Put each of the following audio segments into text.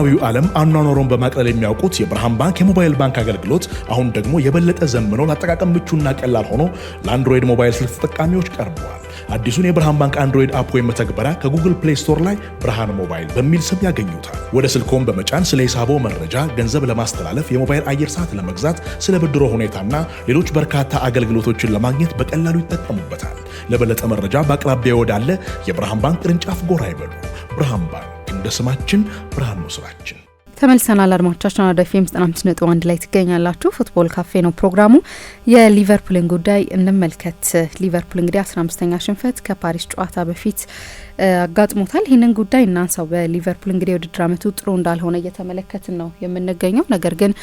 በዘመናዊው ዓለም አኗኗሩን በማቅለል የሚያውቁት የብርሃን ባንክ የሞባይል ባንክ አገልግሎት አሁን ደግሞ የበለጠ ዘምኖ ለአጠቃቀም ምቹና ቀላል ሆኖ ለአንድሮይድ ሞባይል ስልክ ተጠቃሚዎች ቀርቧል። አዲሱን የብርሃን ባንክ አንድሮይድ አፕ ወይም መተግበሪያ ከጉግል ፕሌይ ስቶር ላይ ብርሃን ሞባይል በሚል ስም ያገኙታል። ወደ ስልክዎን በመጫን ስለ ሂሳቦ መረጃ፣ ገንዘብ ለማስተላለፍ፣ የሞባይል አየር ሰዓት ለመግዛት፣ ስለ ብድሮ ሁኔታና ሌሎች በርካታ አገልግሎቶችን ለማግኘት በቀላሉ ይጠቀሙበታል። ለበለጠ መረጃ በአቅራቢያ ወዳለ የብርሃን ባንክ ቅርንጫፍ ጎራ ይበሉ። ብርሃን ባንክ እንደ ስማችን ብርሃን ነው ስራችን። ተመልሰናል አድማጮቻችን። ወደ ኤፍኤም 95.1 ላይ ትገኛላችሁ። ፉትቦል ካፌ ነው ፕሮግራሙ። የሊቨርፑልን ጉዳይ እንመልከት። ሊቨርፑል እንግዲህ 15ኛ ሽንፈት ከፓሪስ ጨዋታ በፊት አጋጥሞታል። ይህንን ጉዳይ እናንሳው። በሊቨርፑል እንግዲህ የውድድር ዓመቱ ጥሩ እንዳልሆነ እየተመለከትን ነው የምንገኘው። ነገር ግን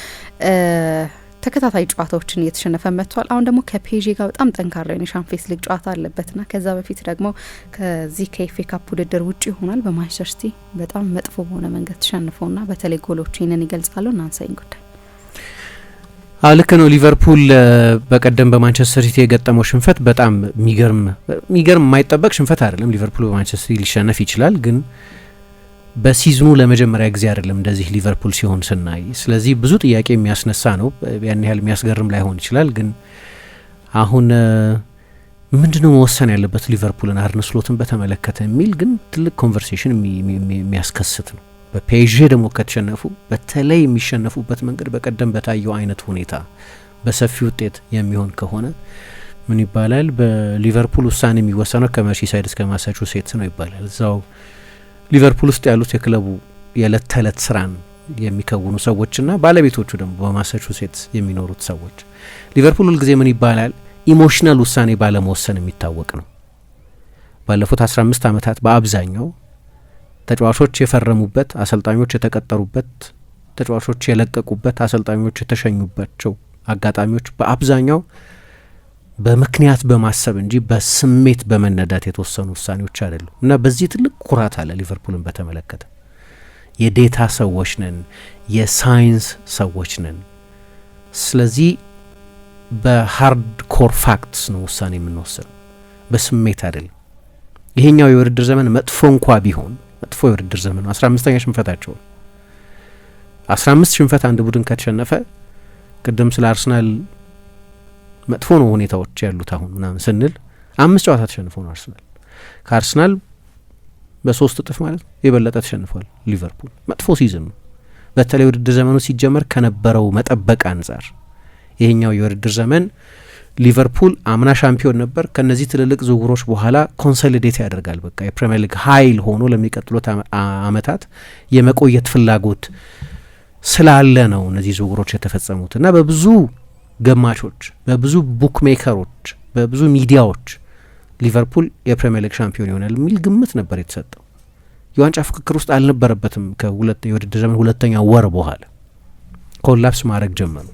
ተከታታይ ጨዋታዎችን እየተሸነፈ መጥቷል። አሁን ደግሞ ከፔዤ ጋር በጣም ጠንካራ የሆነ ሻምፒየንስ ሊግ ጨዋታ አለበትና ከዛ በፊት ደግሞ ከዚህ ከኤፍኤ ካፕ ውድድር ውጭ ይሆናል። በማንቸስተር ሲቲ በጣም መጥፎ በሆነ መንገድ ተሸንፈውና በተለይ ጎሎቹ ይህንን ይገልጻሉ። እናንሳኝ ጉዳይ ልክ ነው። ሊቨርፑል በቀደም በማንቸስተር ሲቲ የገጠመው ሽንፈት በጣም የሚገርም የማይጠበቅ ሽንፈት አይደለም። ሊቨርፑል በማንቸስተር ሲቲ ሊሸነፍ ይችላል፣ ግን በሲዝኑ ለመጀመሪያ ጊዜ አይደለም እንደዚህ ሊቨርፑል ሲሆን ስናይ። ስለዚህ ብዙ ጥያቄ የሚያስነሳ ነው። ያን ያህል የሚያስገርም ላይሆን ይችላል፣ ግን አሁን ምንድነው መወሰን ያለበት ሊቨርፑልን አርነ ስሎትን በተመለከተ የሚል ግን ትልቅ ኮንቨርሴሽን የሚያስከስት ነው። በፔዤ ደግሞ ከተሸነፉ በተለይ የሚሸነፉበት መንገድ በቀደም በታየው አይነት ሁኔታ በሰፊ ውጤት የሚሆን ከሆነ ምን ይባላል፣ በሊቨርፑል ውሳኔ የሚወሰነው ከመርሲሳይድ እስከ ማሳቹሴትስ ነው ይባላል። እዛው ሊቨርፑል ውስጥ ያሉት የክለቡ የዕለት ተዕለት ስራን የሚከውኑ ሰዎችና ባለቤቶቹ ደግሞ በማሳቹሴትስ የሚኖሩት ሰዎች። ሊቨርፑል ሁልጊዜ ምን ይባላል ኢሞሽናል ውሳኔ ባለመወሰን የሚታወቅ ነው። ባለፉት 15 ዓመታት በአብዛኛው ተጫዋቾች የፈረሙበት፣ አሰልጣኞች የተቀጠሩበት፣ ተጫዋቾች የለቀቁበት፣ አሰልጣኞች የተሸኙባቸው አጋጣሚዎች በአብዛኛው በምክንያት በማሰብ እንጂ በስሜት በመነዳት የተወሰኑ ውሳኔዎች አይደሉም። እና በዚህ ትልቅ ኩራት አለ ሊቨርፑልን በተመለከተ። የዴታ ሰዎች ነን፣ የሳይንስ ሰዎች ነን። ስለዚህ በሃርድ ኮር ፋክትስ ነው ውሳኔ የምንወስነው፣ በስሜት አይደለም። ይሄኛው የውድድር ዘመን መጥፎ እንኳ ቢሆን መጥፎ የውድድር ዘመን ነው። 15ኛ ሽንፈታቸው 15 ሽንፈት አንድ ቡድን ከተሸነፈ ቅድም ስለ አርሰናል መጥፎ ነው ሁኔታዎች ያሉት አሁን ምናምን ስንል 5 ጨዋታ ተሸንፎ ነው አርሰናል። ከአርሰናል በ3 እጥፍ ማለት የበለጠ ተሸንፏል ሊቨርፑል። መጥፎ ሲዝን ነው። በተለይ ውድድር ዘመኑ ሲጀመር ከነበረው መጠበቅ አንጻር ይሄኛው የውድድር ዘመን ሊቨርፑል አምና ሻምፒዮን ነበር። ከነዚህ ትልልቅ ዝውውሮች በኋላ ኮንሶሊዴት ያደርጋል። በቃ የፕሪሚየር ሊግ ኃይል ሆኖ ለሚቀጥሉት አመታት የመቆየት ፍላጎት ስላለ ነው እነዚህ ዝውውሮች የተፈጸሙት እና በብዙ ገማቾች፣ በብዙ ቡክ ሜከሮች፣ በብዙ ሚዲያዎች ሊቨርፑል የፕሪሚየር ሊግ ሻምፒዮን ይሆናል የሚል ግምት ነበር የተሰጠው። የዋንጫ ፍክክር ውስጥ አልነበረበትም። የውድድር ዘመን ሁለተኛ ወር በኋላ ኮላፕስ ማድረግ ጀመሩ።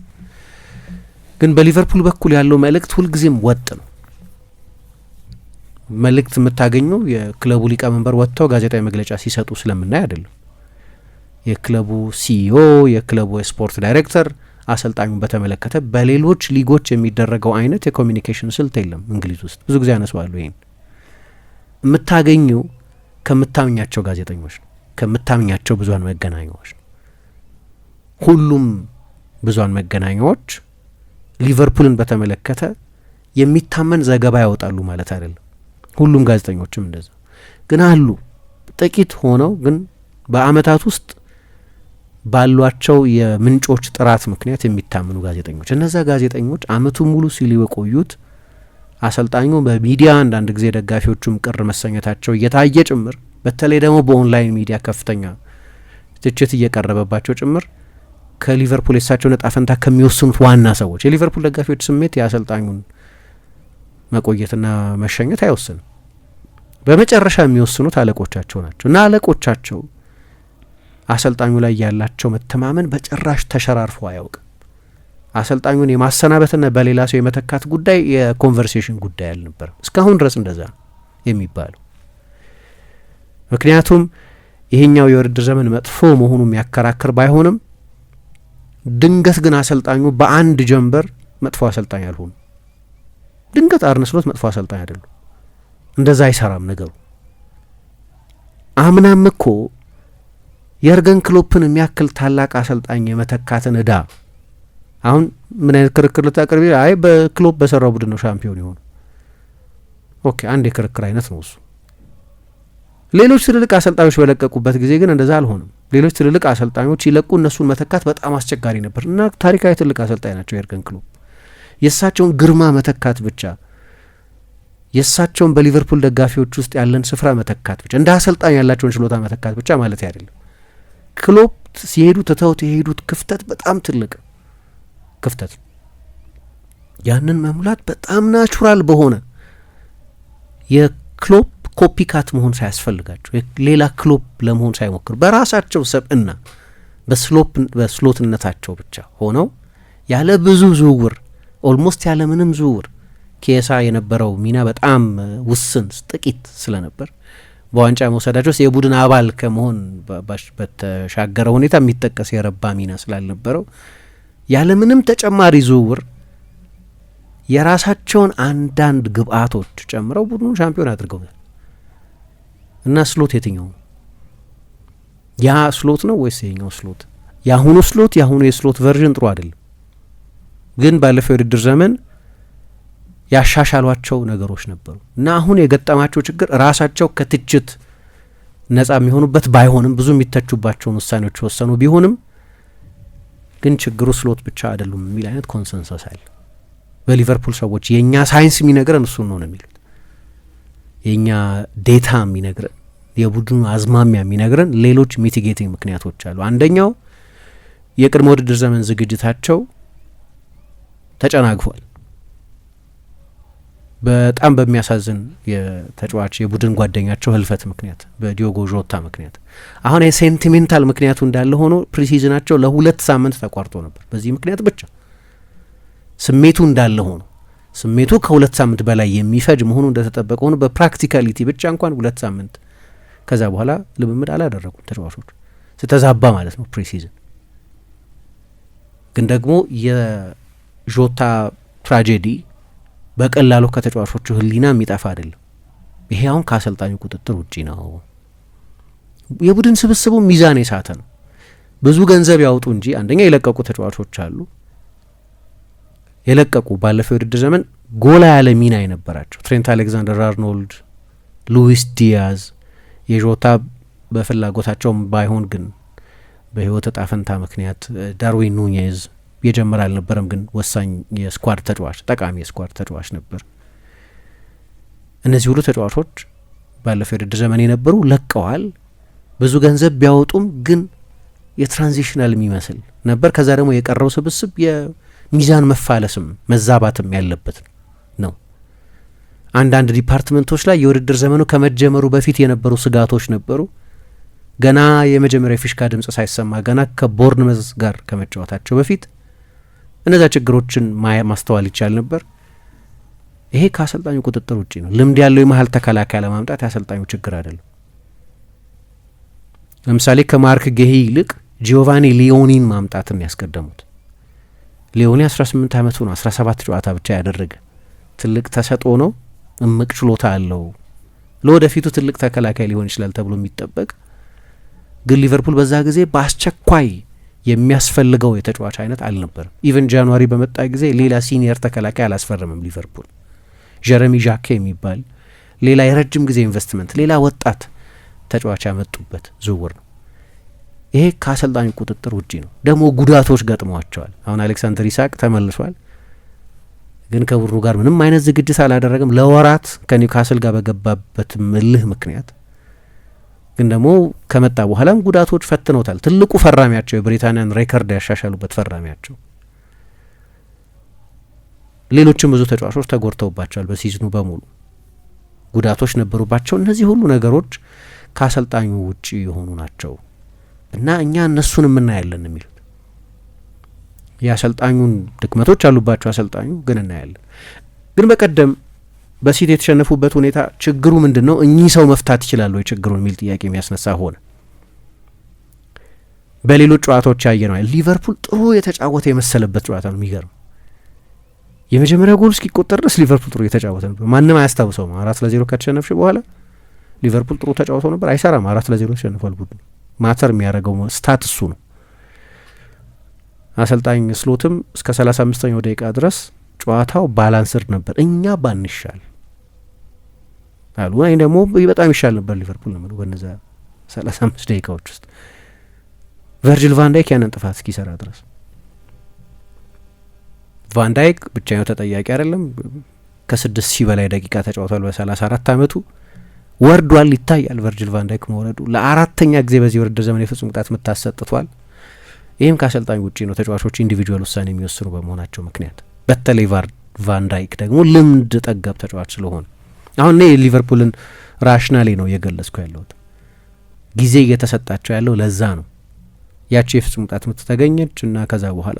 ግን በሊቨርፑል በኩል ያለው መልእክት ሁልጊዜም ወጥ ነው። መልእክት የምታገኘው የክለቡ ሊቀመንበር ወጥተው ጋዜጣዊ መግለጫ ሲሰጡ ስለምናይ አይደለም። የክለቡ ሲኢኦ፣ የክለቡ የስፖርት ዳይሬክተር አሰልጣኙን በተመለከተ በሌሎች ሊጎች የሚደረገው አይነት የኮሚኒኬሽን ስልት የለም። እንግሊዝ ውስጥ ብዙ ጊዜ ያነሳዋሉ። ይሄን የምታገኘው ከምታምኛቸው ጋዜጠኞች ነው፣ ከምታምኛቸው ብዙሃን መገናኛዎች ነው። ሁሉም ብዙሃን መገናኛዎች ሊቨርፑልን በተመለከተ የሚታመን ዘገባ ያወጣሉ ማለት አይደለም። ሁሉም ጋዜጠኞችም እንደዛ ግን አሉ ጥቂት ሆነው ግን በአመታት ውስጥ ባሏቸው የምንጮች ጥራት ምክንያት የሚታመኑ ጋዜጠኞች። እነዛ ጋዜጠኞች አመቱ ሙሉ ሲሉ የቆዩት አሰልጣኙ በሚዲያ አንዳንድ ጊዜ ደጋፊዎቹም ቅር መሰኘታቸው እየታየ ጭምር፣ በተለይ ደግሞ በኦንላይን ሚዲያ ከፍተኛ ትችት እየቀረበባቸው ጭምር ከሊቨርፑል የሳቸው ነጣ ፈንታ ከሚወስኑት ዋና ሰዎች የሊቨርፑል ደጋፊዎች ስሜት የአሰልጣኙን መቆየትና መሸኘት አይወስንም። በመጨረሻ የሚወስኑት አለቆቻቸው ናቸው እና አለቆቻቸው አሰልጣኙ ላይ ያላቸው መተማመን በጭራሽ ተሸራርፎ አያውቅም። አሰልጣኙን የማሰናበትና በሌላ ሰው የመተካት ጉዳይ የኮንቨርሴሽን ጉዳይ አልነበረም። እስካሁን ድረስ እንደዛ የሚባለው ምክንያቱም ይሄኛው የውድድር ዘመን መጥፎ መሆኑ የሚያከራክር ባይሆንም ድንገት ግን አሰልጣኙ በአንድ ጀንበር መጥፎ አሰልጣኝ አልሆኑ። ድንገት አርነ ስሎት መጥፎ አሰልጣኝ አይደሉም። እንደዛ አይሰራም ነገሩ። አምናም እኮ የርገን ክሎፕን የሚያክል ታላቅ አሰልጣኝ የመተካትን እዳ አሁን ምን አይነት ክርክር ልታቀርቢ? አይ በክሎፕ በሰራው ቡድን ነው ሻምፒዮን የሆነው። ኦኬ አንድ የክርክር አይነት ነው እሱ። ሌሎች ትልልቅ አሰልጣኞች በለቀቁበት ጊዜ ግን እንደዛ አልሆነም። ሌሎች ትልልቅ አሰልጣኞች ይለቁ፣ እነሱን መተካት በጣም አስቸጋሪ ነበር እና ታሪካዊ ትልቅ አሰልጣኝ ናቸው የርገን ክሎፕ። የእሳቸውን ግርማ መተካት ብቻ፣ የእሳቸውን በሊቨርፑል ደጋፊዎች ውስጥ ያለን ስፍራ መተካት ብቻ፣ እንደ አሰልጣኝ ያላቸውን ችሎታ መተካት ብቻ ማለት አይደለም። ክሎፕ ሲሄዱ ትተውት የሄዱት ክፍተት በጣም ትልቅ ክፍተት፣ ያንን መሙላት በጣም ናቹራል በሆነ የክሎፕ ኮፒካት መሆን ሳያስፈልጋቸው ሌላ ክሎፕ ለመሆን ሳይሞክሩ በራሳቸው ሰብእና በስሎትነታቸው ብቻ ሆነው ያለ ብዙ ዝውውር ኦልሞስት ያለ ምንም ዝውውር ኬሳ የነበረው ሚና በጣም ውስን ጥቂት ስለነበር በዋንጫ መውሰዳቸው የቡድን አባል ከመሆን በተሻገረ ሁኔታ የሚጠቀስ የረባ ሚና ስላልነበረው ያለ ምንም ተጨማሪ ዝውውር የራሳቸውን አንዳንድ ግብአቶች ጨምረው ቡድኑን ሻምፒዮን አድርገውታል። እና ስሎት የትኛው ነው? ያ ስሎት ነው ወይስ ይሄኛው ስሎት? የአሁኑ ስሎት የአሁኑ የስሎት ቨርዥን ጥሩ አይደለም፣ ግን ባለፈው የውድድር ዘመን ያሻሻሏቸው ነገሮች ነበሩ እና አሁን የገጠማቸው ችግር ራሳቸው ከትችት ነጻ የሚሆኑበት ባይሆንም ብዙ የሚተቹባቸውን ውሳኔዎች ወሰኑ ቢሆንም ግን ችግሩ ስሎት ብቻ አይደሉም የሚል አይነት ኮንሰንሰስ አለ በሊቨርፑል ሰዎች። የእኛ ሳይንስ የሚነግረን እሱን ነው የሚሉት። የእኛ ዴታ የሚነግረን፣ የቡድኑ አዝማሚያ የሚነግረን ሌሎች ሚቲጌቲንግ ምክንያቶች አሉ። አንደኛው የቅድመ ውድድር ዘመን ዝግጅታቸው ተጨናግፏል። በጣም በሚያሳዝን የተጫዋች የቡድን ጓደኛቸው ህልፈት ምክንያት በዲዮጎ ዦታ ምክንያት አሁን የሴንቲሜንታል ምክንያቱ እንዳለ ሆኖ ፕሪሲዝናቸው ለ2 ሳምንት ተቋርጦ ነበር። በዚህ ምክንያት ብቻ ስሜቱ እንዳለ ሆኖ ስሜቱ ከ2 ሳምንት በላይ የሚፈጅ መሆኑ እንደተጠበቀ ሆኖ በፕራክቲካሊቲ ብቻ እንኳን 2 ሳምንት ከዛ በኋላ ልምምድ አላደረጉም ተጫዋቾች። ስተዛባ ማለት ነው ፕሪሲዝን። ግን ደግሞ የዦታ ትራጀዲ በቀላሉ ከተጫዋቾቹ ህሊና የሚጠፋ አይደለም። ይሄ አሁን ከአሰልጣኙ ቁጥጥር ውጪ ነው። የቡድን ስብስቡ ሚዛን የሳተ ነው። ብዙ ገንዘብ ያውጡ እንጂ አንደኛ የለቀቁ ተጫዋቾች አሉ። የለቀቁ ባለፈው የውድድር ዘመን ጎላ ያለ ሚና የነበራቸው ትሬንት አሌክዛንደር አርኖልድ፣ ሉዊስ ዲያዝ፣ የዦታ በፍላጎታቸውም ባይሆን ግን በህይወት እጣ ፈንታ ምክንያት ዳርዊን ኑኔዝ የጀመረ አልነበረም፣ ግን ወሳኝ የስኳድ ተጫዋች፣ ጠቃሚ የስኳድ ተጫዋች ነበር። እነዚህ ሁሉ ተጫዋቾች ባለፈው የውድድር ዘመን የነበሩ ለቀዋል። ብዙ ገንዘብ ቢያወጡም ግን የትራንዚሽናል የሚመስል ነበር። ከዛ ደግሞ የቀረው ስብስብ የሚዛን መፋለስም መዛባትም ያለበት ነው። አንዳንድ ዲፓርትመንቶች ላይ የውድድር ዘመኑ ከመጀመሩ በፊት የነበሩ ስጋቶች ነበሩ። ገና የመጀመሪያ ፊሽካ ድምጽ ሳይሰማ ገና ከቦርንመዝ ጋር ከመጫወታቸው በፊት እነዛ ችግሮችን ማስተዋል ይቻል ነበር። ይሄ ከአሰልጣኙ ቁጥጥር ውጪ ነው። ልምድ ያለው የመሀል ተከላካይ ለማምጣት የአሰልጣኙ ችግር አይደለም። ለምሳሌ ከማርክ ጌሂ ይልቅ ጂዮቫኒ ሊዮኒን ማምጣትን ያስቀደሙት። ሊዮኒ 18 ዓመቱ ነው። 17 ጨዋታ ብቻ ያደረገ ትልቅ ተሰጥኦ ነው። እምቅ ችሎታ አለው። ለወደፊቱ ትልቅ ተከላካይ ሊሆን ይችላል ተብሎ የሚጠበቅ ግን ሊቨርፑል በዛ ጊዜ በአስቸኳይ የሚያስፈልገው የተጫዋች አይነት አልነበረም። ኢቨን ጃንዋሪ በመጣ ጊዜ ሌላ ሲኒየር ተከላካይ አላስፈረምም ሊቨርፑል። ጀረሚ ዣኬ የሚባል ሌላ የረጅም ጊዜ ኢንቨስትመንት፣ ሌላ ወጣት ተጫዋች ያመጡበት ዝውውር ነው። ይሄ ከአሰልጣኙ ቁጥጥር ውጪ ነው። ደግሞ ጉዳቶች ገጥመዋቸዋል። አሁን አሌክሳንደር ኢሳቅ ተመልሷል፣ ግን ከቡድኑ ጋር ምንም አይነት ዝግጅት አላደረገም ለወራት ከኒውካስል ጋር በገባበት ምልህ ምክንያት። ግን ደግሞ ከመጣ በኋላም ጉዳቶች ፈትነውታል። ትልቁ ፈራሚያቸው የብሪታንያን ሬከርድ ያሻሻሉበት ፈራሚያቸው። ሌሎችም ብዙ ተጫዋቾች ተጎድተውባቸዋል። በሲዝኑ በሙሉ ጉዳቶች ነበሩባቸው። እነዚህ ሁሉ ነገሮች ከአሰልጣኙ ውጪ የሆኑ ናቸው እና እኛ እነሱን የምናያለን የሚሉት የአሰልጣኙን ድክመቶች አሉባቸው። አሰልጣኙ ግን እናያለን። ግን በቀደም በሲቲ የተሸነፉበት ሁኔታ ችግሩ ምንድን ነው? እኚህ ሰው መፍታት ይችላሉ የችግሩን የሚል ጥያቄ የሚያስነሳ ሆነ። በሌሎች ጨዋታዎች ያየ ነው። ሊቨርፑል ጥሩ የተጫወተ የመሰለበት ጨዋታ ነው። የሚገርም የመጀመሪያ ጎል እስኪቆጠር ድረስ ሊቨርፑል ጥሩ የተጫወተ ነበር። ማንም አያስታውሰውም። 4-0 ከተሸነፍሽ በኋላ ሊቨርፑል ጥሩ ተጫውቶ ነበር። አይሰራም። 4-0 ተሸንፏል ቡድኑ። ማተር የሚያደርገው ስታት እሱ ነው። አሰልጣኝ ስሎትም እስከ 35ኛው ደቂቃ ድረስ ጨዋታው ባላንስድ ነበር እኛ ባንሻል አሉ። ወይ ደግሞ በጣም ይሻል ነበር ሊቨርፑል ነው በነዛ 35 ደቂቃዎች ውስጥ ቨርጂል ቫን ዳይክ ያንን ጥፋት እስኪሰራ ድረስ። ቫን ዳይክ ብቻው ተጠያቂ አይደለም። ከ6000 በላይ ደቂቃ ተጫውቷል በ34 አመቱ ወርዷል፣ ይታያል ቨርጂል ቫን ዳይክ መውረዱ። ለአራተኛ ጊዜ በዚህ ውድድር ዘመን የፍጹም ቅጣት ምት አሰጥቷል። ይህም ከአሰልጣኝ ውጪ ነው፣ ተጫዋቾች ኢንዲቪጁዋል ውሳኔ የሚወስኑ በመሆናቸው ምክንያት። በተለይ ቫን ዳይክ ደግሞ ልምድ ጠገብ ተጫዋች ስለሆነ አሁን እኔ ሊቨርፑልን ራሽናሌ ነው እየገለጽኩ ያለሁት። ጊዜ እየተሰጣቸው ያለው ለዛ ነው። ያቺ የፍጹም ቅጣት ምት ተገኘች እና ከዛ በኋላ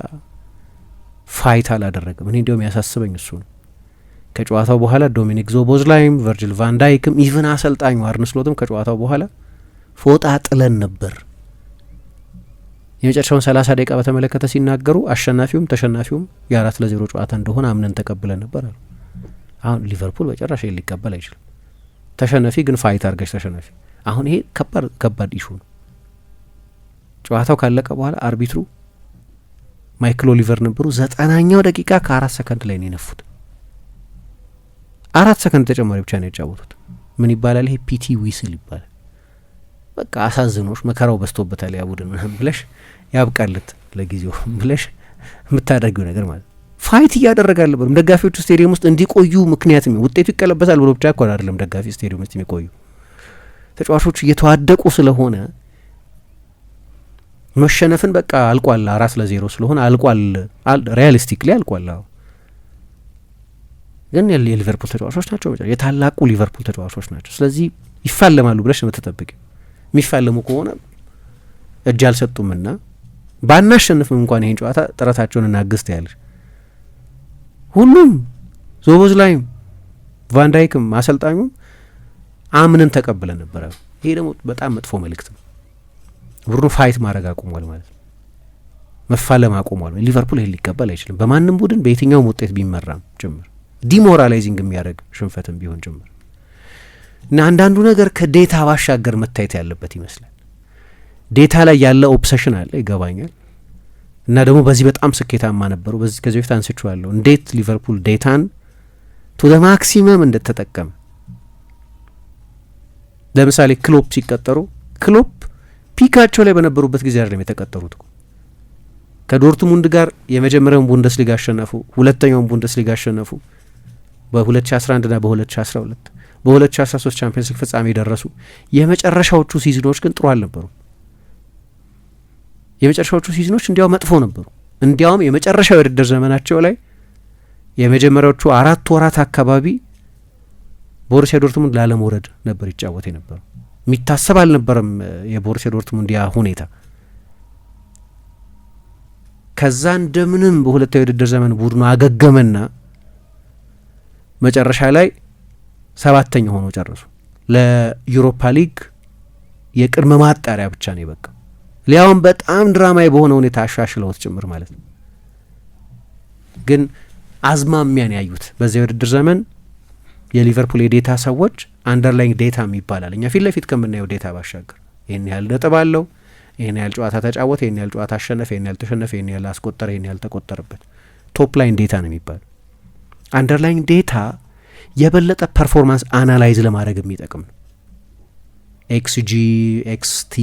ፋይት አላደረግም። እኔ እንዲያውም ያሳስበኝ እሱ ነው። ከጨዋታው በኋላ ዶሚኒክ ዞቦዝላይም ቨርጂል ቫን ዳይክም ኢቨን አሰልጣኙ አርነ ስሎትም ከጨዋታው በኋላ ፎጣ ጥለን ነበር የመጨረሻውን 30 ደቂቃ በተመለከተ ሲናገሩ አሸናፊውም ተሸናፊውም የ4-0 ጨዋታ እንደሆነ አምነን ተቀብለን ነበር አሉ። አሁን ሊቨርፑል በጨራሽ ሊቀበል አይችልም። ተሸናፊ ግን ፋይት አድርገሽ ተሸናፊ። አሁን ይሄ ከባድ ኢሹ ነው። ጨዋታው ካለቀ በኋላ አርቢትሩ ማይክል ኦሊቨር ነበሩ። 90ኛው ደቂቃ ከ4 ሰከንድ ላይ ነው የነፉት። 4 ሰከንድ ተጨማሪ ብቻ ነው ያጫወቱት። ምን ይባላል ይሄ? ፒቲ ዊስል ይባላል። በቃ አሳዝኖሽ መከራው በስቶበታል ያ ቡድን ብለሽ ያብቃለት ለጊዜው ብለሽ የምታደርጊው ነገር ማለት ፋይት እያደረገ አልነበረም። ደጋፊዎቹ ስቴዲየም ውስጥ እንዲቆዩ ምክንያትም ውጤቱ ይቀለበሳል ብሎ ብቻ እኮ አይደለም ደጋፊ ስቴዲየም ውስጥ የሚቆዩ ተጫዋቾቹ እየተዋደቁ ስለሆነ መሸነፍን በቃ አልቋል 4-0 ስለሆነ አልቋል፣ ሪያሊስቲክሊ አልቋል። ግን የሊቨርፑል ተጫዋቾች ናቸው፣ የታላቁ ሊቨርፑል ተጫዋቾች ናቸው። ስለዚህ ይፋለማሉ ብለሽ ነው የምትጠብቂው። የሚፋለሙ ከሆነ እጅ አልሰጡምና ባናሸንፍም እንኳን ይሄን ጨዋታ ጥረታቸውን እናግስት ያለሽ ሁሉም ዞቦዝላይም ቫን ዳይክም አሰልጣኙም አምነን ተቀብለን ነበረ። ይሄ ደግሞ በጣም መጥፎ መልእክት ነው። ቡድኑ ፋይት ማድረግ አቁሟል ማለት ነው፣ መፋለም አቁሟል። ሊቨርፑል ይሄን ሊቀበል አይችልም፣ በማንም ቡድን በየትኛውም ውጤት ቢመራም ጭምር ዲሞራላይዚንግ የሚያደርግ ሽንፈትም ቢሆን ጭምር እና አንዳንዱ ነገር ከዴታ ባሻገር መታየት ያለበት ይመስላል። ዴታ ላይ ያለ ኦብሰሽን አለ፣ ይገባኛል። እና ደግሞ በዚህ በጣም ስኬታማ ነበሩ። በዚህ ከዚህ በፊት አንስቼዋለሁ እንዴት ሊቨርፑል ዴታን ቱ ዘ ማክሲመም እንደተጠቀመ። ለምሳሌ ክሎፕ ሲቀጠሩ ክሎፕ ፒካቸው ላይ በነበሩበት ጊዜ አይደለም የተቀጠሩት። ከዶርትሙንድ ጋር የመጀመሪያውን ቡንደስሊጋ አሸነፉ፣ ሁለተኛውን ቡንደስሊጋ አሸነፉ በ2011 ና በ2012 በ2013 ቻምፒየንስ ሊግ ፍጻሜ ደረሱ። የመጨረሻዎቹ ሲዝኖች ግን ጥሩ አልነበሩም። የመጨረሻዎቹ ሲዝኖች እንዲያው መጥፎ ነበሩ። እንዲያውም የመጨረሻው የውድድር ዘመናቸው ላይ የመጀመሪያዎቹ 4 ወራት አካባቢ ቦሩሲያ ዶርትሙንድ ላለመውረድ ነበር ይጫወት የነበረው። የሚታሰብ አልነበረም የቦሩሲያ ዶርትሙንድ ያ ሁኔታ። ከዛ እንደምንም በሁለተኛው የውድድር ዘመን ቡድኑ አገገመና መጨረሻ ላይ 7ኛ ሆኖ ጨረሱ። ለዩሮፓ ሊግ የቅድመ ማጣሪያ ብቻ ነው የበቃው። ሊያውም በጣም ድራማዊ በሆነ ሁኔታ አሻሽለውት ጭምር ማለት ነው። ግን አዝማሚያን ያዩት በዚያ የውድድር ዘመን የሊቨርፑል የዴታ ሰዎች አንደርላይንግ ዴታ ይባላል። እኛ ፊት ለፊት ከምናየው ዴታ ባሻገር ይህን ያህል ነጥብ አለው፣ ይህን ያህል ጨዋታ ተጫወተ፣ ይህን ያህል ጨዋታ አሸነፈ፣ ይህን ያህል ተሸነፈ፣ ይህን ያህል አስቆጠረ፣ ይህን ያህል ተቆጠረበት፣ ቶፕ ላይን ዴታ ነው የሚባለው። አንደርላይንግ ዴታ የበለጠ ፐርፎርማንስ አናላይዝ ለማድረግ የሚጠቅም ነው። ኤክስጂ፣ ኤክስቲ፣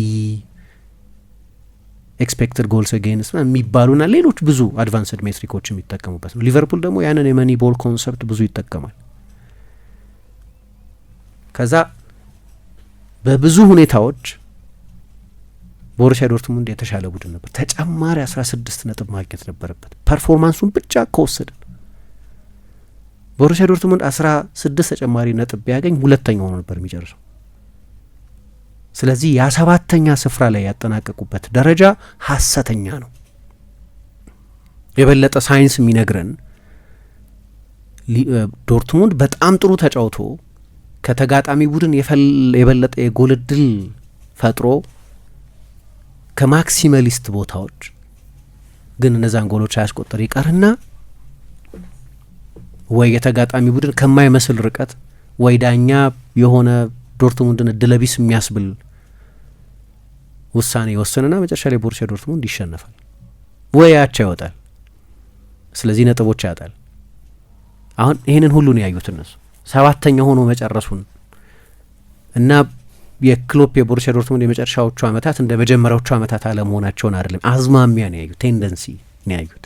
ኤክስፔክትድ ጎልስ አጌንስት የሚባሉና ሌሎች ብዙ አድቫንስድ ሜትሪኮች የሚጠቀሙበት ነው። ሊቨርፑል ደግሞ ያንን የመኒ ቦል ኮንሰፕት ብዙ ይጠቀማል። ከዛ በብዙ ሁኔታዎች ቦሩሲያ ዶርትሙንድ የተሻለ ቡድን ነበር። ተጨማሪ 16 ነጥብ ማግኘት ነበረበት ፐርፎርማንሱን ብቻ ከወሰድን። ቦሩሲያ ዶርትሙንድ 16 ተጨማሪ ነጥብ ቢያገኝ ሁለተኛ ሆኖ ነበር የሚጨርሰው። ስለዚህ የ7ኛ ስፍራ ላይ ያጠናቀቁበት ደረጃ ሀሰተኛ ነው። የበለጠ ሳይንስ የሚነግረን ዶርትሙንድ በጣም ጥሩ ተጫውቶ ከተጋጣሚ ቡድን የበለጠ የጎል እድል ፈጥሮ ከማክሲመሊስት ቦታዎች ግን እነዛን ጎሎች አያስቆጠር ይቀርና ወይ የተጋጣሚ ቡድን ከማይመስል ርቀት ወይ ዳኛ የሆነ ዶርትሙንድን እድለቢስ የሚያስብል ውሳኔ ይወስንና መጨረሻ ላይ ቦሩሲያ ዶርትሙንድ ይሸነፋል ወይ አቻ ይወጣል። ስለዚህ ነጥቦች ያጣል። አሁን ይህንን ሁሉ ነው ያዩት እነሱ 7ኛ ሆኖ መጨረሱን እና የክሎፕ የቦሩሲያ ዶርትሙንድ የመጨረሻዎቹ አመታት እንደ መጀመሪያዎቹ አመታት አለመሆናቸውን አይደለም፣ አዝማሚያ ነው ያዩት፣ ቴንደንሲ ነው ያዩት።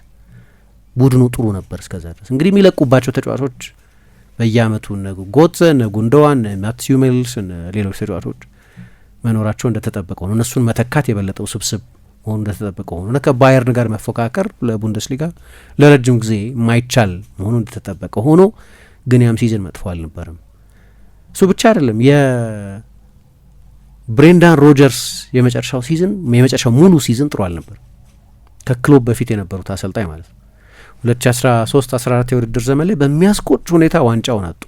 ቡድኑ ጥሩ ነበር እስከዛ ድረስ። እንግዲህ የሚለቁባቸው ተጫዋቾች በየአመቱ ጎትዘ፣ ጉንዶዋን፣ ማትስ ዩሜልስ፣ ሌሎች ተጫዋቾች መኖራቸው እንደተጠበቀው ነው። እነሱን መተካት የበለጠው ስብስብ መሆኑ እንደተጠበቀው ሆኖ ከባየርን ጋር መፎካከር ለቡንደስሊጋ ለረጅም ጊዜ የማይቻል መሆኑ እንደተጠበቀ ሆኖ ግን ያም ሲዝን መጥፎ አልነበረም። እሱ ብቻ አይደለም፣ የብሬንዳን ሮጀርስ የመጨረሻው ሲዝን የመጨረሻው ሙሉ ሲዝን ጥሩ አልነበር። ከክሎብ በፊት የነበሩት አሰልጣኝ ማለት ነው። 2013-14 የውድድር ዘመን ላይ በሚያስቆጭ ሁኔታ ዋንጫውን አጡ።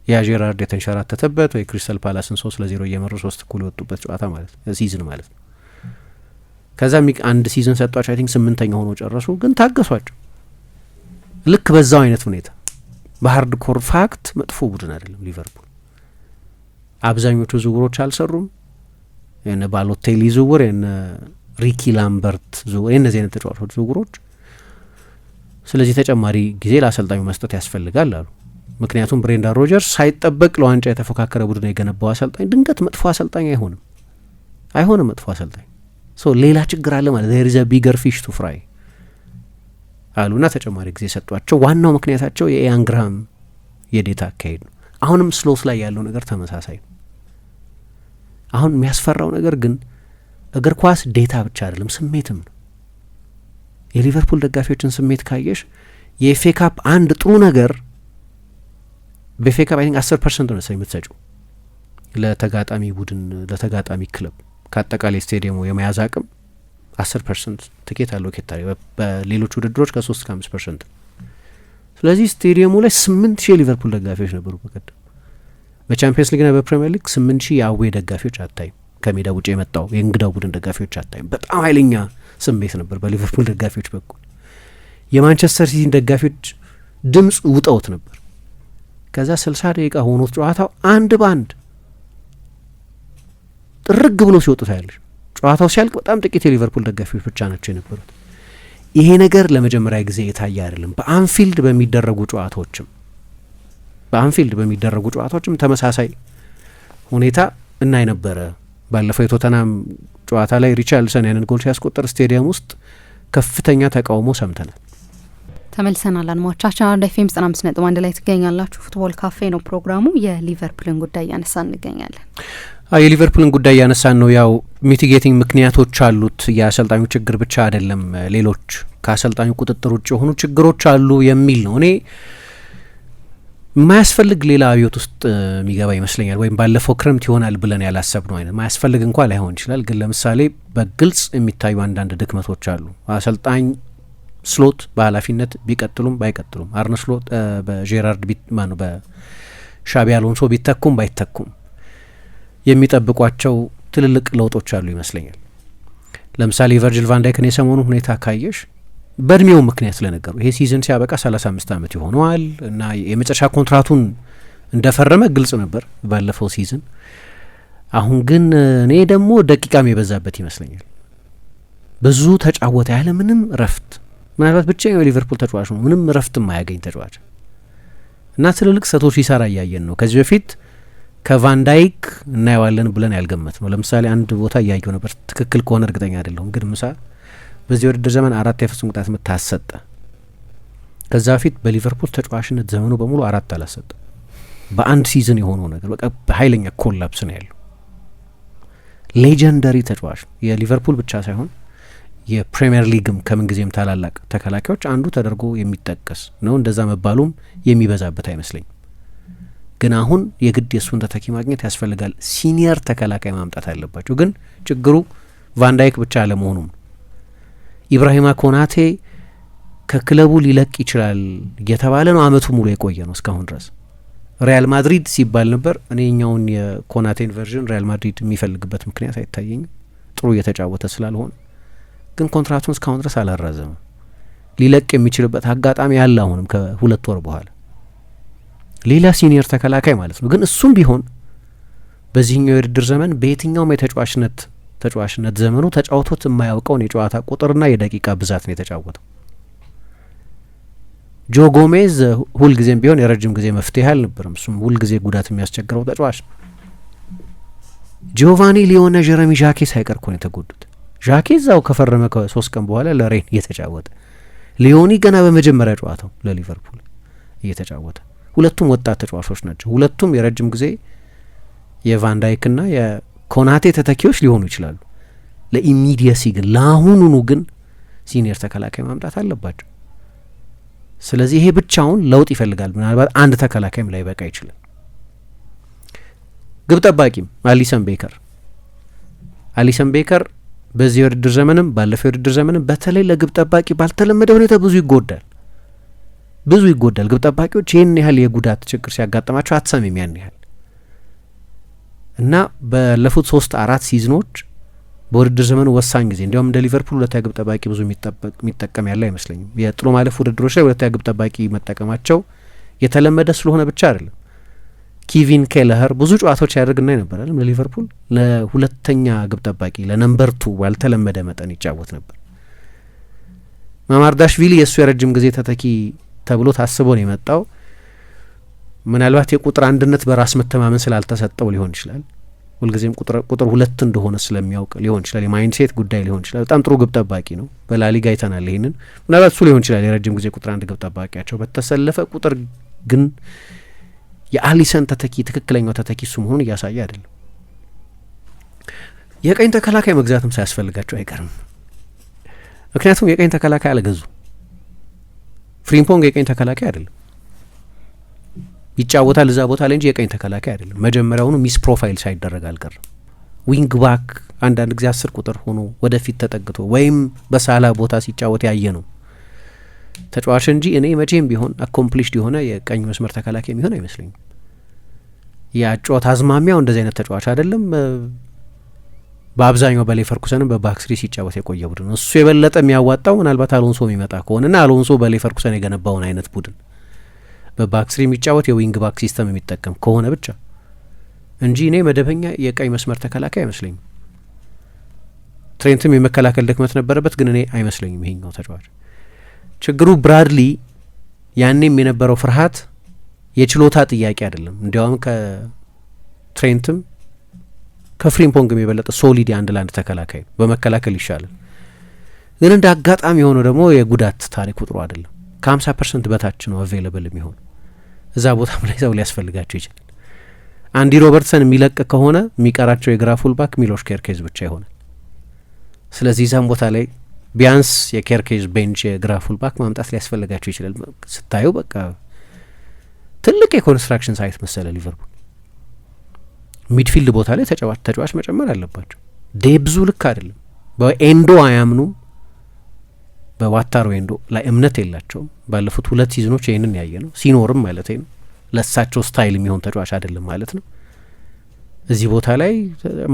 ያ ጄራርድ የተንሸራተተበት ወይ ክሪስታል ፓላስን 3-0 እየመሩ 3 እኩል የወጡበት ጨዋታ ማለት ነው፣ ሲዝን ማለት ነው። ከዛ አንድ ሲዝን ሰጧቸው። አይ ቲንክ 8ኛ ሆኖ ጨረሱ። ግን ታገሷቸው። ልክ በዛው አይነት ሁኔታ በሀርድ ኮር ፋክት መጥፎ ቡድን አይደለም ሊቨርፑል። አብዛኞቹ ዝውውሮች አልሰሩም። የነ ባሎቴሊ ዝውውር፣ የነ ሪኪ ላምበርት ዝውውር፣ የነዚህ አይነት ተጫዋቾች ዝውውሮች። ስለዚህ ተጨማሪ ጊዜ ለአሰልጣኙ መስጠት ያስፈልጋል አሉ። ምክንያቱም ብሬንዳን ሮጀርስ ሳይጠበቅ ለዋንጫ የተፎካከረ ቡድን የገነባው አሰልጣኝ ድንገት መጥፎ አሰልጣኝ አይሆንም መጥፎ አሰልጣኝ ሌላ ችግር አለ ማለት there is a bigger fish to fry አሉና ተጨማሪ ጊዜ ሰጧቸው። ዋናው ምክንያታቸው የኢያን ግራሃም የዴታ አካሄድ ነው። አሁንም ስሎት ላይ ያለው ነገር ተመሳሳይ ነው። አሁን የሚያስፈራው ነገር ግን እግር ኳስ ዴታ ብቻ አይደለም፣ ስሜትም ነው። የሊቨርፑል ደጋፊዎችን ስሜት ካየሽ የኤፍኤ ካፕ አንድ ጥሩ ነገር በኤፍኤ ካፕ አይ ቲንክ 10% ነው የምትሰጪው ለተጋጣሚ ቡድን ለተጋጣሚ ክለብ ከአጠቃላይ ስቴዲየሙ የመያዝ አቅም 10% ትኬት አለው ኬታሪ በሌሎች ውድድሮች ከ3-5%። ስለዚህ ስቴዲየሙ ላይ 8000 የሊቨርፑል ደጋፊዎች ነበሩ በቀደም። በቻምፒየንስ ሊግና በፕሪሚየር ሊግ 8000 የአዌ ደጋፊዎች አታይም። ከሜዳ ውጭ የመጣው የእንግዳው ቡድን ደጋፊዎች አታይም። በጣም ኃይለኛ ስሜት ነበር በሊቨርፑል ደጋፊዎች በኩል። የማንቸስተር ሲቲን ደጋፊዎች ድምፅ ውጠውት ነበር። ከዛ 60 ደቂቃ ሆኖት ጨዋታው አንድ ባንድ ጥርግ ብሎ ሲወጡ ታያለሽ። ጨዋታው ሲያልቅ በጣም ጥቂት የሊቨርፑል ደጋፊዎች ብቻ ናቸው የነበሩት። ይሄ ነገር ለመጀመሪያ ጊዜ የታየ አይደለም። በአንፊልድ በሚደረጉ ጨዋታዎችም ተመሳሳይ ሁኔታ እናይ ነበረ። ባለፈው የቶተናም ጨዋታ ላይ ሪቻርልሰን ያንን ጎል ሲያስቆጠር ስቴዲየም ውስጥ ከፍተኛ ተቃውሞ ሰምተናል። ተመልሰናል። አድማጮቻችን አራዳ ኤፍኤም 95.1 ላይ ትገኛላችሁ። ፉትቦል ካፌ ነው ፕሮግራሙ። የሊቨርፑልን ጉዳይ እያነሳን እንገኛለን። የሊቨርፑልን ጉዳይ እያነሳን ነው። ያው ሚቲጌቲንግ ምክንያቶች አሉት። የአሰልጣኙ ችግር ብቻ አይደለም፣ ሌሎች ከአሰልጣኙ ቁጥጥር ውጭ የሆኑ ችግሮች አሉ የሚል ነው። እኔ የማያስፈልግ ሌላ አብዮት ውስጥ የሚገባ ይመስለኛል። ወይም ባለፈው ክረምት ይሆናል ብለን ያላሰብነው አይነት ማያስፈልግ እንኳ ላይሆን ይችላል። ግን ለምሳሌ በግልጽ የሚታዩ አንዳንድ ድክመቶች አሉ። አሰልጣኝ ስሎት በኃላፊነት ቢቀጥሉም ባይቀጥሉም አርነ ስሎት በጄራርድ በሻቢ አሎንሶ ቢተኩም ባይተኩም የሚጠብቋቸው ትልልቅ ለውጦች አሉ ይመስለኛል። ለምሳሌ ቨርጅል ቫንዳይክን የሰሞኑ ሁኔታ ካየሽ በእድሜው ምክንያት ስለነገሩ ይሄ ሲዝን ሲያበቃ 35 ዓመት ይሆነዋል እና የመጨረሻ ኮንትራቱን እንደፈረመ ግልጽ ነበር ባለፈው ሲዝን። አሁን ግን እኔ ደግሞ ደቂቃም የበዛበት ይመስለኛል። ብዙ ተጫወተ ያለ ምንም ረፍት፣ ምናልባት ብቻኛው የሊቨርፑል ተጫዋች ነው ምንም ረፍት የማያገኝ ተጫዋች እና ትልልቅ ስህተቶች ሲሰራ እያየን ነው። ከዚህ በፊት ከቫንዳይክ እናየዋለን ብለን ያልገመት ነው። ለምሳሌ አንድ ቦታ እያየው ነበር፣ ትክክል ከሆነ እርግጠኛ አይደለሁም፣ ግን ምሳ በዚህ ውድድር ዘመን 4 የፍጹም ቅጣት ምት ታሰጠ። ከዛ በፊት በሊቨርፑል ተጫዋችነት ዘመኑ በሙሉ 4 አላሰጠ። በአንድ ሲዝን የሆነው ነገር በቃ በኃይለኛ ኮላፕስ ነው ያለው። ሌጀንደሪ ተጫዋች የሊቨርፑል ብቻ ሳይሆን የፕሪሚየር ሊግም ከምንጊዜም ታላላቅ ተከላካዮች አንዱ ተደርጎ የሚጠቀስ ነው። እንደዛ መባሉም የሚበዛበት አይመስለኝም። ግን አሁን የግድ የእሱን ተተኪ ማግኘት ያስፈልጋል። ሲኒየር ተከላካይ ማምጣት አለባቸው። ግን ችግሩ ቫንዳይክ ብቻ አለመሆኑም። ኢብራሂማ ኮናቴ ከክለቡ ሊለቅ ይችላል እየተባለ ነው። አመቱ ሙሉ የቆየ ነው እስካሁን ድረስ። ሪያል ማድሪድ ሲባል ነበር። እኔኛውን የኮናቴን ቨርዥን ሪያል ማድሪድ የሚፈልግበት ምክንያት አይታየኝም፣ ጥሩ እየተጫወተ ስላልሆነ። ግን ኮንትራቱን እስካሁን ድረስ አላራዘመም። ሊለቅ የሚችልበት አጋጣሚ ያለ አሁንም ከ2 ወር በኋላ ሌላ ሲኒየር ተከላካይ ማለት ነው። ግን እሱም ቢሆን በዚህኛው የውድድር ዘመን በየትኛውም የተጫዋችነት ተጫዋችነት ዘመኑ ተጫውቶት የማያውቀውን የጨዋታ ቁጥርና የደቂቃ ብዛት ነው የተጫወተው። ጆ ጎሜዝ ሁልጊዜም ቢሆን የረጅም ጊዜ መፍትሄ አልነበረም። እሱም ሁልጊዜ ጉዳት የሚያስቸግረው ተጫዋች ነው። ጂዮቫኒ ሊዮነ፣ ጀረሚ ዣኬ ሳይቀር እኮ ነው የተጎዱት። ዣኬ እዛው ከፈረመ ከ3 ቀን በኋላ ለሬን እየተጫወተ፣ ሊዮኒ ገና በመጀመሪያ ጨዋታው ለሊቨርፑል እየተጫወተ። ሁለቱም ወጣት ተጫዋቾች ናቸው። ሁለቱም የረጅም ጊዜ የቫንዳይክና የኮናቴ ተተኪዎች ሊሆኑ ይችላሉ። ለኢሚዲየሲ ግን ለአሁኑኑ ግን ሲኒየር ተከላካይ ማምጣት አለባቸው። ስለዚህ ይሄ ብቻውን ለውጥ ይፈልጋል። ምናልባት አንድ ተከላካይም ላይ በቃ ይችላል። ግብ ጠባቂም አሊሰን ቤከር በዚህ የውድድር ዘመንም ባለፈው የውድድር ዘመንም በተለይ ለግብ ጠባቂ ባልተለመደ ሁኔታ ብዙ ይጎዳል። ግብ ጠባቂዎች ይህን ያህል የጉዳት ችግር ሲያጋጥማቸው አትሰሚም ያን ያህል እና ባለፉት 3-4 ሲዝኖች በውድድር ዘመኑ ወሳኝ ጊዜ እንዲያውም እንደ ሊቨርፑል ሁለተኛ ግብ ጠባቂ ብዙ የሚጠቀም ያለ አይመስለኝም። የጥሎ ማለፍ ውድድሮች ላይ ሁለተኛ ግብ ጠባቂ መጠቀማቸው የተለመደ ስለሆነ ብቻ አይደለም። ኪቪን ኬለኸር ብዙ ጨዋታዎች ያደርግና ይነበራል ለሊቨርፑል ለሁለተኛ ግብ ጠባቂ ለነምበር 2 ባልተለመደ መጠን ይጫወት ነበር። ማማርዳሽቪሊ የእሱ የረጅም ጊዜ ተተኪ ተብሎ ታስቦ ነው የመጣው። ምናልባት የቁጥር አንድነት በራስ መተማመን ስላልተሰጠው ሊሆን ይችላል። ሁልጊዜም ቁጥር 2 እንደሆነ ስለሚያውቅ ሊሆን ይችላል። የማይንድሴት ጉዳይ ሊሆን ይችላል። በጣም ጥሩ ግብ ጠባቂ ነው። በላሊጋ አይተናል ይህንን። ምናልባት እሱ ሊሆን ይችላል የረጅም ጊዜ ቁጥር 1 ግብ ጠባቂያቸው። በተሰለፈ ቁጥር ግን የአሊሰን ተተኪ ትክክለኛው ተተኪ እሱ መሆኑን እያሳየ አይደለም። የቀኝ ተከላካይ መግዛትም ሳያስፈልጋቸው አይቀርም። ምክንያቱም የቀኝ ተከላካይ አልገዙ። ፍሪምፖንግ የቀኝ ተከላካይ አይደለም፣ ይጫወታል እዛ ቦታ ላይ እንጂ የቀኝ ተከላካይ አይደለም። መጀመሪያውኑ ሚስ ፕሮፋይል ሳይደረግ አልቀርም። ዊንግ ባክ አንዳንድ ጊዜ 10 ቁጥር ሆኖ ወደፊት ተጠግቶ ወይም በሳላ ቦታ ሲጫወት ያየ ነው ተጫዋች እንጂ እኔ መቼም ቢሆን አኮምፕሊሽድ የሆነ የቀኝ መስመር ተከላካይ የሚሆን አይመስለኝም። የአጨዋወት አዝማሚያው እንደዚህ አይነት ተጫዋች አይደለም። በአብዛኛው በሌቨርኩሰንም በባክስሪ ሲጫወት የቆየ ቡድን ነው። እሱ የበለጠ የሚያዋጣው ምናልባት አሎንሶ የሚመጣ ከሆነና አሎንሶ በሌቨርኩሰን የገነባውን አይነት ቡድን በባክስሪ የሚጫወት የዊንግ ባክ ሲስተም የሚጠቀም ከሆነ ብቻ እንጂ እኔ መደበኛ የቀኝ መስመር ተከላካይ አይመስለኝም። ትሬንትም የመከላከል ድክመት ነበረበት፣ ግን እኔ አይመስለኝም ይሄኛው ተጫዋች። ችግሩ ብራድሊ ያኔም የነበረው ፍርሃት የችሎታ ጥያቄ አይደለም። እንዲያውም ከትሬንትም ከፍሪምፖንግም የበለጠ ሶሊድ የአንድ ለአንድ ተከላካይ ነው፣ በመከላከል ይሻላል። ግን እንደ አጋጣሚ የሆነው ደግሞ የጉዳት ታሪክ ቁጥሩ አይደለም። ከ50% በታች ነው አቬይለብል የሚሆን እዛ ቦታም ላይ ሰው ሊያስፈልጋቸው ይችላል። አንዲ ሮበርትሰን የሚለቅ ከሆነ የሚቀራቸው የግራ ፉልባክ ሚሎሽ ኬርኬዝ ብቻ ይሆናል። ስለዚህ እዛም ቦታ ላይ ቢያንስ የኬርኬዝ ቤንች የግራ ፉልባክ ማምጣት ሊያስፈልጋቸው ይችላል። ስታዩ በቃ ትልቅ የኮንስትራክሽን ሳይት መሰለ ሊቨርፑል። ሚድፊልድ ቦታ ላይ ተጫዋች መጨመር አለባቸው። ዴብዙ ልክ አይደለም። በኤንዶ አያምኑም። በዋታሮ ኤንዶ ላይ እምነት የላቸውም። ባለፉት 2 ሲዝኖች ይህንን ያየ ነው። ሲኖርም ማለት ነው ለሳቸው ስታይል የሚሆን ተጫዋች አይደለም ማለት ነው። እዚህ ቦታ ላይ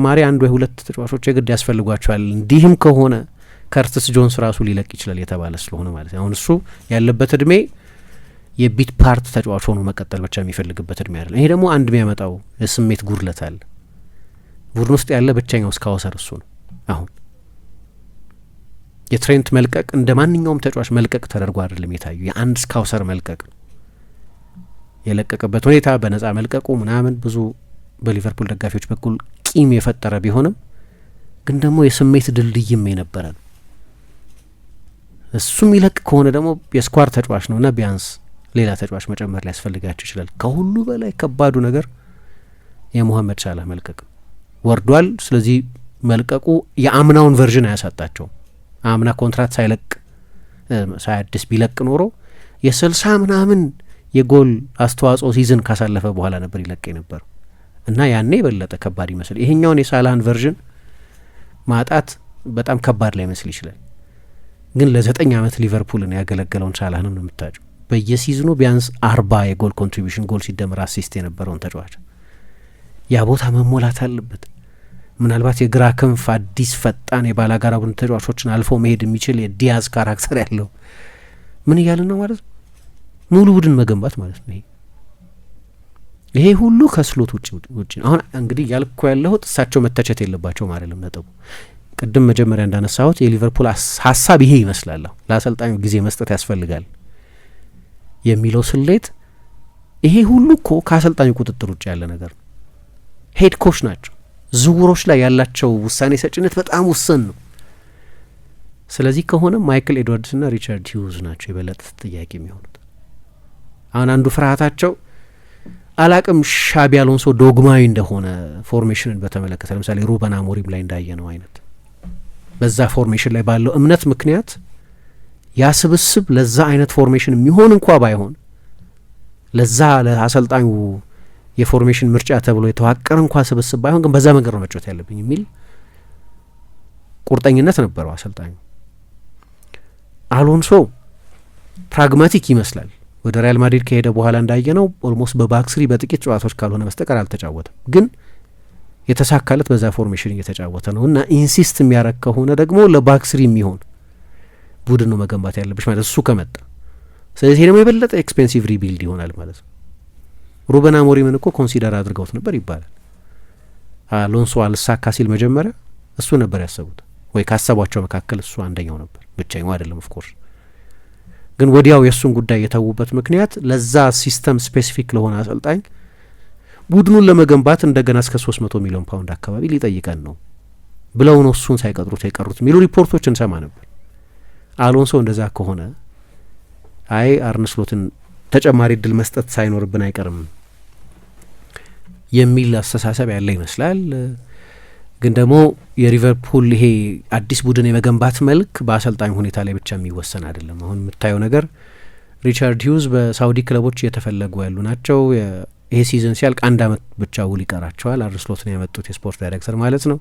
ማሪ 1 ወይ 2 ተጫዋቾች የግድ ያስፈልጓቸዋል። እንዲህም ከሆነ ከርትስ ጆንስ ራሱ ሊለቅ ይችላል የተባለ ስለሆነ ማለት ነው። አሁን እሱ ያለበት እድሜ የቢት ፓርት ተጫዋች ሆኖ መቀጠል ብቻ የሚፈልግበት እድሜ አይደለም። ይሄ ደግሞ አንድ የሚያመጣው የስሜት ጉድለት አለ። ቡድን ውስጥ ያለ ብቸኛው ስካውሰር እሱ ነው። አሁን የትሬንት መልቀቅ እንደ ማንኛውም ተጫዋች መልቀቅ ተደርጎ አይደለም የታዩ፣ የአንድ ስካውሰር መልቀቅ ነው። የለቀቀበት ሁኔታ በነጻ መልቀቁ ምናምን ብዙ በሊቨርፑል ደጋፊዎች በኩል ቂም የፈጠረ ቢሆንም ግን ደግሞ የስሜት ድልድይም የነበረ ነው። እሱም ይለቅ ከሆነ ደግሞ የስኳር ተጫዋች ነውና ቢያንስ ሌላ ተጫዋች መጨመር ሊያስፈልጋቸው ይችላል። ከሁሉ በላይ ከባዱ ነገር የሞሐመድ ሳላህ መልቀቅ ወርዷል። ስለዚህ መልቀቁ የአምናውን ቨርዥን አያሳጣቸውም። አምና ኮንትራት ሳያድስ ቢለቅ ኖሮ የ60 ምናምን የጎል አስተዋጽኦ ሲዝን ካሳለፈ በኋላ ነበር ይለቅ የነበረው እና ያኔ የበለጠ ከባድ ይመስል ይሄኛውን የሳላህን ቨርዥን ማጣት በጣም ከባድ ላይ መስል ይችላል። ግን ለ9 ዓመት ሊቨርፑልን ያገለገለውን ሳላህን ነው የምታጭው። በየሲዝኑ ቢያንስ 40 የጎል ኮንትሪቢሽን ጎል ሲደመር አሲስት የነበረውን ተጫዋች ያ ቦታ መሞላት አለበት። ምናልባት የግራ ክንፍ አዲስ ፈጣን የባላጋራ ቡድን ተጫዋቾችን አልፎ መሄድ የሚችል የዲያዝ ካራክተር ያለው ምን እያልን ነው ማለት ነው? ሙሉ ቡድን መገንባት ማለት ነው። ይሄ ሁሉ ከስሎት ውጪ አሁን እንግዲህ ያልኩ ያለሁት እሳቸው መተቸት የለባቸውም አይደለም ነጥቡ። ቅድም መጀመሪያ እንዳነሳሁት የሊቨርፑል ሀሳብ ይሄ ይመስላል። ለአሰልጣኙ ጊዜ መስጠት ያስፈልጋል የሚለው ስሌት ይሄ ሁሉ እኮ ከአሰልጣኙ ቁጥጥር ውጭ ያለ ነገር ነው። ሄድ ኮች ናቸው። ዝውውሮች ላይ ያላቸው ውሳኔ ሰጭነት በጣም ውስን ነው። ስለዚህ ከሆነ ማይክል ኤድዋርድስና ሪቻርድ ሂውዝ ናቸው የበለጠ ጥያቄ የሚሆኑት። አሁን አንዱ ፍርሃታቸው አላቅም ሻቢ አሎንሶ ዶግማዊ እንደሆነ ፎርሜሽንን በተመለከተ ለምሳሌ ሩበን አሞሪም ላይ እንዳየ ነው አይነት በዛ ፎርሜሽን ላይ ባለው እምነት ምክንያት ያ ስብስብ ለዛ አይነት ፎርሜሽን የሚሆን እንኳ ባይሆን ለዛ ለአሰልጣኙ የፎርሜሽን ምርጫ ተብሎ የተዋቀረ እንኳ ስብስብ ባይሆን ግን በዛ መንገድ ነው መጫወት ያለብኝ የሚል ቁርጠኝነት ነበረው አሰልጣኙ። አሎንሶ ፕራግማቲክ ይመስላል። ወደ ሪያል ማድሪድ ከሄደ በኋላ እንዳየነው ኦልሞስት በባክስሪ በጥቂት ጨዋታዎች ካልሆነ በስተቀር አልተጫወተም። ግን የተሳካለት በዛ ፎርሜሽን እየተጫወተ ነው እና ኢንሲስት የሚያረግ ከሆነ ደግሞ ለባክስሪ የሚሆን ቡድን ነው መገንባት ያለብሽ ማለት እሱ ከመጣ። ስለዚህ ደግሞ የበለጠ ኤክስፔንሲቭ ሪቢልድ ይሆናል ማለት ነው። ሩበን አሞሪምን እኮ ኮንሲደር አድርገውት ነበር ይባላል። አሎንሶ አልሳካ ሲል መጀመሪያ እሱ ነበር ያሰቡት፣ ወይ ካሰቧቸው መካከል እሱ አንደኛው ነበር። ብቻኛው አይደለም ኦፍኮርስ። ግን ወዲያው የእሱን ጉዳይ የተዉበት ምክንያት ለዛ ሲስተም ስፔሲፊክ ለሆነ አሰልጣኝ ቡድኑን ለመገንባት እንደገና እስከ 300 ሚሊዮን ፓውንድ አካባቢ ሊጠይቀን ነው ብለው ነው እሱን ሳይቀጥሩት የቀሩት የሚሉ ሪፖርቶች እንሰማ ነበር። አሎንሶ እንደዛ ከሆነ አይ አርነ ስሎትን ተጨማሪ እድል መስጠት ሳይኖርብን አይቀርም የሚል አስተሳሰብ ያለ ይመስላል። ግን ደግሞ የሊቨርፑል ይሄ አዲስ ቡድን የመገንባት መልክ በአሰልጣኝ ሁኔታ ላይ ብቻ የሚወሰን አይደለም። አሁን የምታየው ነገር ሪቻርድ ሂውዝ በሳውዲ ክለቦች እየተፈለጉ ያሉ ናቸው። ይሄ ሲዝን ሲያልቅ 1 አመት ብቻ ውል ይቀራቸዋል። አርነ ስሎትን ያመጡት የስፖርት ዳይሬክተር ማለት ነው።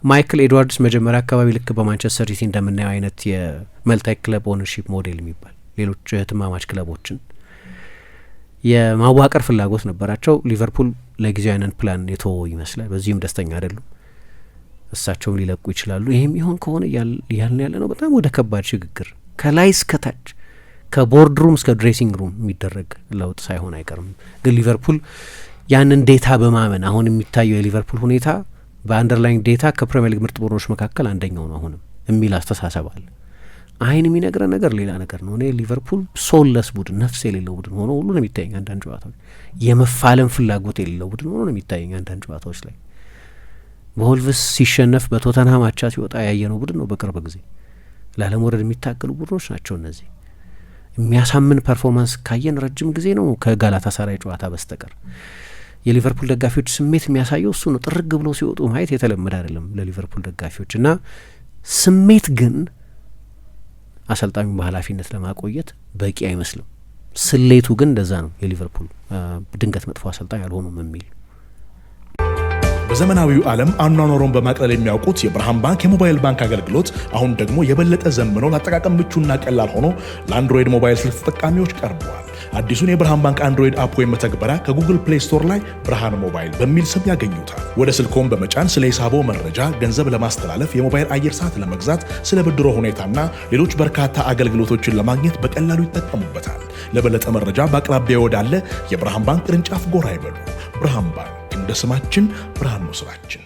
ማይክል ኤድዋርድስ መጀመሪያ አካባቢ ልክ በማንቸስተር ሲቲ እንደምናየው አይነት የመልታይ ክለብ ኦነርሺፕ ሞዴል የሚባል ሌሎች እህትማማች ክለቦችን የማዋቀር ፍላጎት ነበራቸው። ሊቨርፑል ለጊዜው አይነት ፕላን የተወው ይመስላል። በዚህም ደስተኛ አይደሉም። እሳቸውን ሊለቁ ይችላሉ። ይህም ይሆን ከሆነ ያልን ያለ ነው በጣም ወደ ከባድ ሽግግር ከላይ እስከታች ከቦርድ ሩም እስከ ድሬሲንግ ሩም የሚደረግ ለውጥ ሳይሆን አይቀርም። ግን ሊቨርፑል ያንን ዴታ በማመን አሁን የሚታየው የሊቨርፑል ሁኔታ በአንደርላይን ዴታ ከፕሪሚየር ሊግ ምርጥ ቡድኖች መካከል አንደኛው ነው አሁንም የሚል አስተሳሰብ አለ። አይን የሚነግረን ነገር ሌላ ነገር ነው። እኔ ሊቨርፑል ሶለስ ቡድን ነፍስ የሌለው ቡድን ሆኖ ሁሉ ነው የሚታየኝ። አንዳንድ ጨዋታዎች የመፋለም ፍላጎት የሌለው ቡድን ሆኖ ነው የሚታየኝ። አንዳንድ ጨዋታዎች ላይ በወልቭስ ሲሸነፍ በቶተንሃም አቻ ሲወጣ ያየነው ቡድን ነው። በቅርብ ጊዜ ላለመውረድ የሚታገሉ ቡድኖች ናቸው እነዚህ። የሚያሳምን ፐርፎርማንስ ካየን ረጅም ጊዜ ነው ከጋላታሳራይ ጨዋታ በስተቀር። የሊቨርፑል ደጋፊዎች ስሜት የሚያሳየው እሱ ነው። ጥርግ ብሎ ሲወጡ ማየት የተለመደ አይደለም ለሊቨርፑል ደጋፊዎች እና ስሜት ግን አሰልጣኙን በኃላፊነት ለማቆየት በቂ አይመስልም። ስሌቱ ግን እንደዛ ነው። የሊቨርፑል ድንገት መጥፎ አሰልጣኝ አልሆኑም የሚል በዘመናዊው ዓለም አኗኗሩን በማቅለል የሚያውቁት የብርሃን ባንክ የሞባይል ባንክ አገልግሎት አሁን ደግሞ የበለጠ ዘምኖ ለአጠቃቀም ምቹና ቀላል ሆኖ ለአንድሮይድ ሞባይል ስልክ ተጠቃሚዎች ቀርበዋል። አዲሱን የብርሃን ባንክ አንድሮይድ አፕ ወይም መተግበሪያ ከጉግል ፕሌይ ስቶር ላይ ብርሃን ሞባይል በሚል ስም ያገኙታል። ወደ ስልክዎን በመጫን ስለ ሂሳቦ መረጃ፣ ገንዘብ ለማስተላለፍ፣ የሞባይል አየር ሰዓት ለመግዛት፣ ስለ ብድሮ ሁኔታና ሌሎች በርካታ አገልግሎቶችን ለማግኘት በቀላሉ ይጠቀሙበታል። ለበለጠ መረጃ በአቅራቢያ ወዳለ የብርሃን ባንክ ቅርንጫፍ ጎራ ይበሉ። ብርሃን ባንክ እንደ ስማችን ብርሃን ነው ስራችን።